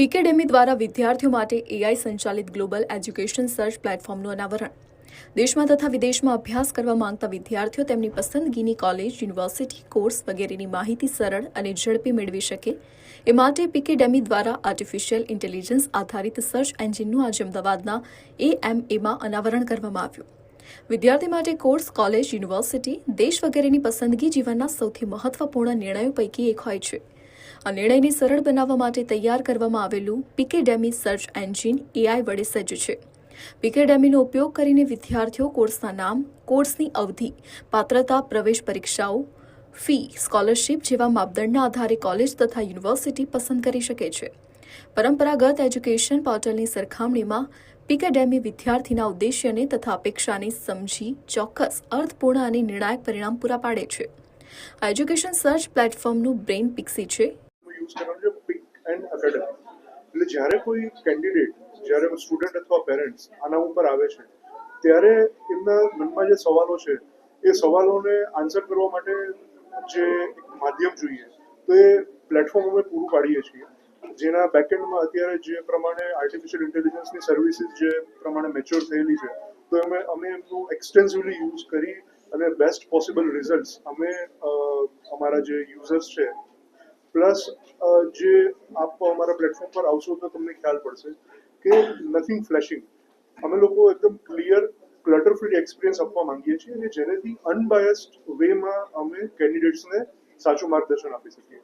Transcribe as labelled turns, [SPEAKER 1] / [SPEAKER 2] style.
[SPEAKER 1] પીકેડેમી દ્વારા વિદ્યાર્થીઓ માટે એઆઈ સંચાલિત ગ્લોબલ એજ્યુકેશન સર્ચ પ્લેટફોર્મનું અનાવરણ. દેશમાં તથા વિદેશમાં અભ્યાસ કરવા માંગતા વિદ્યાર્થીઓ તેમની પસંદગીની કોલેજ, યુનિવર્સિટી, કોર્સ વગેરેની માહિતી સરળ અને ઝડપી મેળવી શકે એ માટે પીકેડેમી દ્વારા આર્ટિફિશિયલ ઇન્ટેલિજન્સ આધારિત સર્ચ એન્જિનનું આજે અમદાવાદના એએમએમાં અનાવરણ કરવામાં આવ્યું. વિદ્યાર્થી માટે કોર્સ, કોલેજ, યુનિવર્સિટી, દેશ વગેરેની પસંદગી જીવનના સૌથી મહત્વપૂર્ણ નિર્ણયો પૈકી એક હોય છે. આ નિર્ણયને સરળ બનાવવા માટે તૈયાર કરવામાં આવેલું પીકેડેમી સર્ચ એન્જિન એઆઈ વડે સજ્જ છે. પીકેડેમીનો ઉપયોગ કરીને વિદ્યાર્થીઓ કોર્સના નામ, કોર્સની અવધિ, પાત્રતા, પ્રવેશ પરીક્ષાઓ, ફી, સ્કોલરશીપ જેવા માપદંડના આધારે કોલેજ તથા યુનિવર્સિટી પસંદ કરી શકે છે. પરંપરાગત એજ્યુકેશન પોર્ટલની સરખામણીમાં પીકેડેમી વિદ્યાર્થીના ઉદ્દેશ્યને તથા અપેક્ષાને સમજી ચોક્કસ, અર્થપૂર્ણ અને નિર્ણાયક પરિણામ પૂરા પાડે છે. આ એજ્યુકેશન સર્ચ પ્લેટફોર્મનું બ્રેઇન પિક્સી છે.
[SPEAKER 2] યુઝ કરવાનું છે પિક એન્ડ એકેડેમી. એટલે જ્યારે કોઈ કેન્ડિડેટ, જ્યારે સ્ટુડન્ટ અથવા પેરેન્ટ્સ આના ઉપર આવે છે ત્યારે એમના મનમાં જે સવાલો છે એ સવાલોને આન્સર કરવા માટે જે એક માધ્યમ જોઈએ તો એ પ્લેટફોર્મ અમે પૂરું પાડીએ છીએ, જેના બેકએન્ડમાં અત્યારે જે પ્રમાણે આર્ટિફિશિયલ ઇન્ટેલિજન્સની સર્વિસીસ જે પ્રમાણે મેચ્યોર થયેલી છે તો અમે એમનું એક્સટેન્સિવલી યુઝ કરી અને બેસ્ટ પોસિબલ રિઝલ્ટ્સ અમે અમારા જે યુઝર્સ છે પ્લસ જે આપ અમારા પ્લેટફોર્મ પર આવશો તો તમને ખ્યાલ પડશે કે નથિંગ ફ્લેશિંગ. અમે લોકો એકદમ ક્લિયર, ક્લટર ફ્રી એક્સપિરિયન્સ આપવા માંગીએ છીએ અને જેનાથી અનબાયસ્ડ વેમાં અમે કેન્ડિડેટ્સને સાચું માર્ગદર્શન આપી શકીએ.